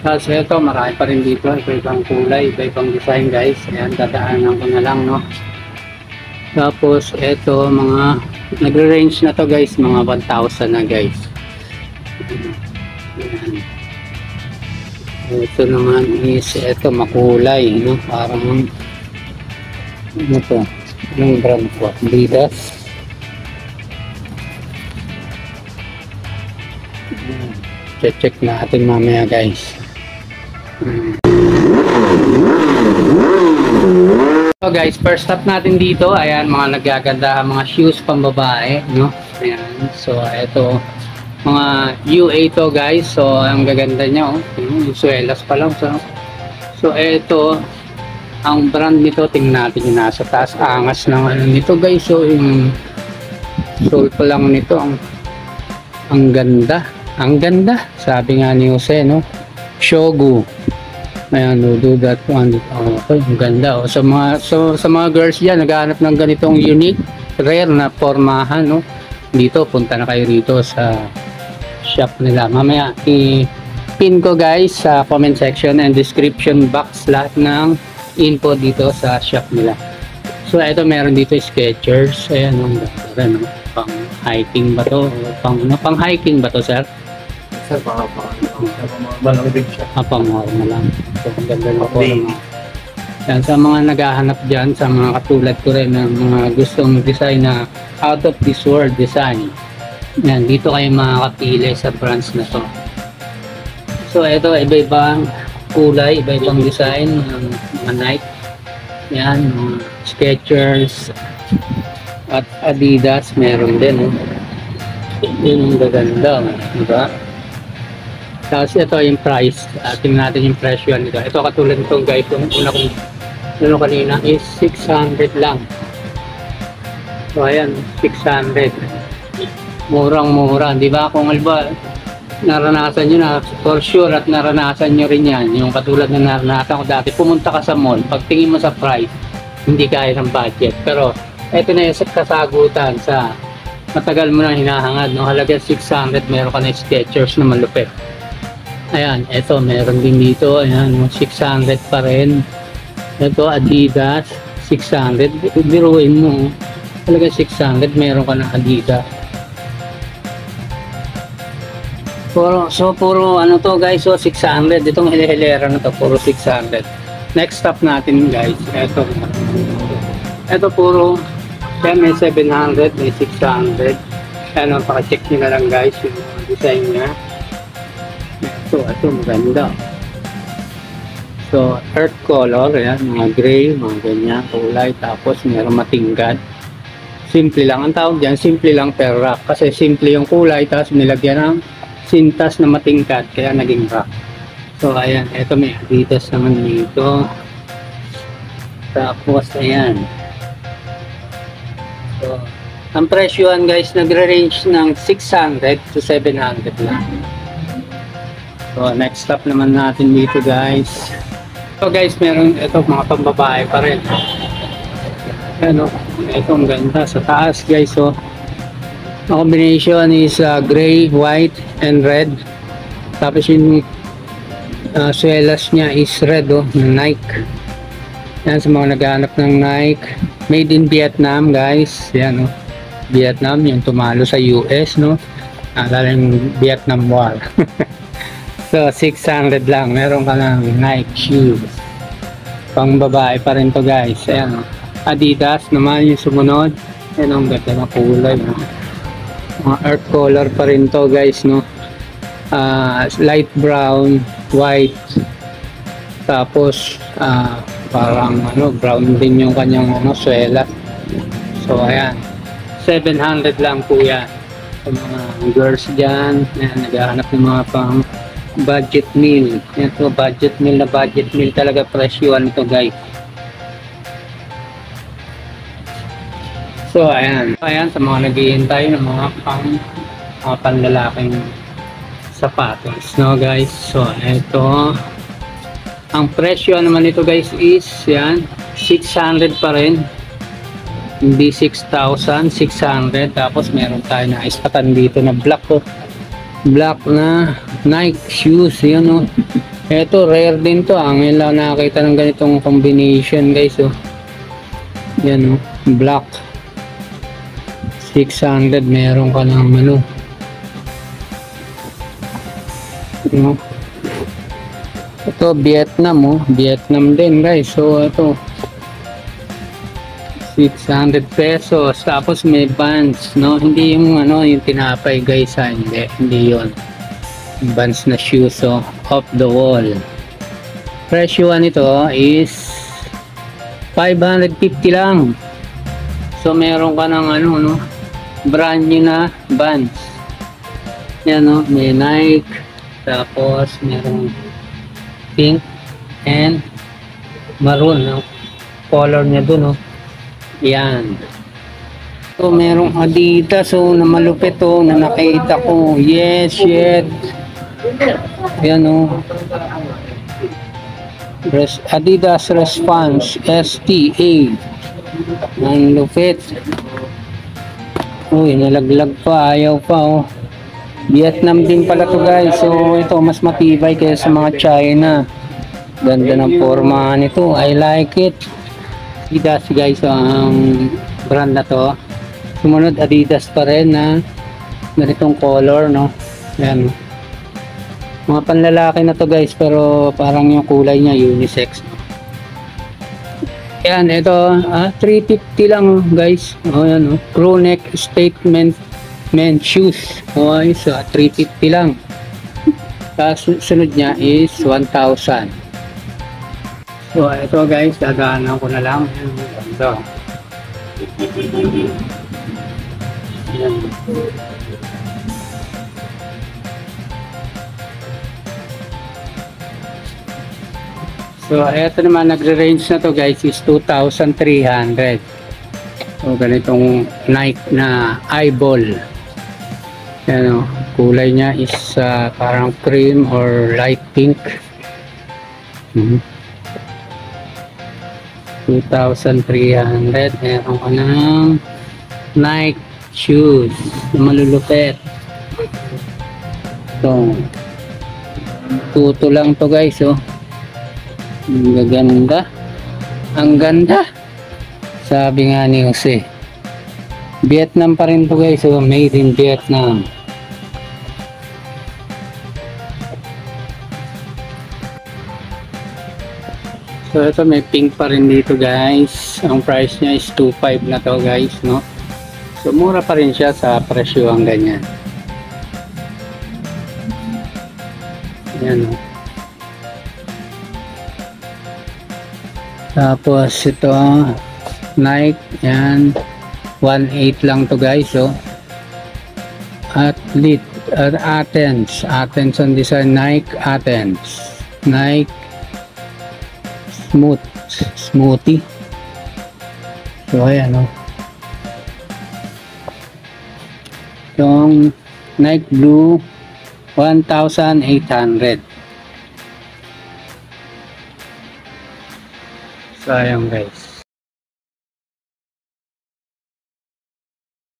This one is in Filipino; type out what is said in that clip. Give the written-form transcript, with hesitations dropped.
Tapos ito, marami pa rin dito. Iba-ibang kulay, iba-ibang design guys. Ayan, dadaanan ko na lang, no. Tapos ito, mga nagre-range na to guys, mga 1,000 na guys. Ayan. Ito naman is, ito makulay, no. Parang, ano to? Anong brand po? Adidas. Check natin mamaya guys. So guys, first stop natin dito, ayan, mga nagaganda, mga shoes pang babae, no? Ayan, so ito, mga UA to guys, so ang gaganda niya, oh, yung suelas pa lang, so ito, ang brand nito, tingnan natin yung nasa taas, angas ng ano nito guys, so yung sole pa lang nito, ang ganda, sabi nga ni Jose, no? Shogu. Ayan, no, do that one. Okay, ang ganda. Oh. Sa mga girls dyan, naghahanap ng ganitong unique, rare na pormahan, no? Dito, punta na kayo rito sa shop nila. Mamaya, i-pin ko guys sa comment section and description box lahat ng info dito sa shop nila. So, ito meron dito Skechers. Ayan, ang ganda, no? Pang hiking ba to? Pang hiking ba to, sir? Sir, mga malambig siya. Pang-normal lang. So, ang ganda ng forma. Yan, sa mga naghahanap dyan, sa mga katulad ko rin ng mga gustong design na out of this world design. Yan, dito kayo makakapili sa brands na to. So, ito, iba-ibang kulay, iba-ibang design ng mga Nike. Yan, mga Skechers at Adidas, meron din. Yun ang gaganda, diba? Tapos ito yung price, tingnan natin yung presyo nito. Ito katulad nito guys, yung una kong ano kanina is 600 lang. So ayan, 600. Murang-mura, di ba? Kung alba, naranasan nyo na, for sure at naranasan nyo rin yan. Yung katulad na naranasan ko dati, pumunta ka sa mall, pagtingin mo sa price, hindi kaya ng budget. Pero ito na yung kasagutan sa matagal mo nang hinahangad, no? Halaga 600, meron ka na Skechers na malupit. Ayan, ito meron din dito, ayan, 600 pa rin. Ito Adidas, 600. Biruin mo, talaga 600, meron ka ng Adidas. Puro ano to guys, so 600. Itong hilera na to, puro 600. Next stop natin guys, ito puro, yan may 700, may 600. Ano, paka-check nyo na lang guys yung design niya. Ito maganda. So, earth color, yan, mga gray, mga ganyan, kulay, tapos meron matingkad. Simple lang, ang tawag dyan, simple lang pero rock. Kasi simple yung kulay, tapos nilagyan ng sintas na matingkad, kaya naging rock. So, ayan, ito may Adidas naman dito. Tapos, ayan. So, ang presyohan guys, nagre-range ng 600 to 700 lang. So, next stop naman natin dito guys. So guys, meron ito mga pambabae pa rin. Ano, ito ang ganda sa taas guys. So, ang combination is gray, white, and red. Tapos yung suelas niya is red, oh, Nike. Yan sa mga naghahanap ng Nike. Made in Vietnam guys. Yan, oh. Vietnam, yung tumalo sa US, no? Alala yung Vietnam War. So, 600 lang. Meron ka ng Nike shoes. Pang babae pa rin to guys. Ayan, Adidas naman yung sumunod. Ayan, ang ganda ng kulay, no? Mga earth color pa rin to guys, no? Light brown, white. Tapos, parang ano, brown din yung kanyang ano, suela. So, ayan. 700 lang po yan. Sa mga girls dyan, ayan, naghahanap ng mga pang budget meal. Ito, budget meal na budget meal talaga presyoan ito guys. So ayan, sa mga naghihintay ng mga panlalaking sapatos, no guys. So ito, ang presyo naman nito guys is yan, 600 pa rin, hindi 6,000, 600. Tapos meron tayo na ispatan dito na black, oh. Black na Nike shoes, yun, oh. Eto, rare din to. Ngayon lang nakakita ng ganitong combination guys. Oh. Yan, oh. Black. 600. Meron ka ng ano. No? Ito, Vietnam. Oh. Vietnam din guys. So, ito. 600 pesos. Tapos may bands. No? Hindi yung ano, yung tinapay guys. Ha? Hindi yun. Bands na shoes, so off the wall. Presyo nito is 550 lang. So meron ka ng ano, no, brand new na Vans. Yan, no, may Nike, tapos merong pink and maroon, no, color niya dun, no. Yan. So merong Adidas, so na malupit, oh, na nakita ko. Yes, shit. Yan, oh. Adidas Response STA. Ang lupit. Uy, nalaglag pa, ayaw pa, oh. Vietnam din pala to guys. So ito mas matibay kaysa sa mga China. Ganda ng forma nito. I like it. Adidas guys, ang brand na to. Sumunod Adidas pa rin na ganitong color, no. Ayan. Mga panlalaki na to guys, pero parang yung kulay niya unisex. Yan, ito 350 lang guys. Oh, yan, oh. Crew neck statement men shoes. Oh, so 350 lang. Tapos sunod niya is 1,000. So ito guys, dadaanan ko na lang. Ito. Yan. So, eto naman, nagre-range na to guys is 2,300. So, ganitong Nike na eyeball. Yan, kulay niya is parang cream or light pink. 2,300. Meron ka ng Nike shoes na malulupet. So, tuto lang to guys, oh. Ang gaganda. Ang ganda. Sabi nga ni Jose. Vietnam pa rin to guys. So, made in Vietnam. So, ito may pink pa rin dito guys. Ang price niya is 2,500 na to guys, no? So, mura pa rin siya sa presyo ang ganyan. Ayan, no? Tapos ito Nike, yan 1,800 lang to guys, oh. Athlete Athens ang design. Nike Athens, Nike Smoothie. So ayan, oh. Yung Nike Blue 1,800. Sayang guys.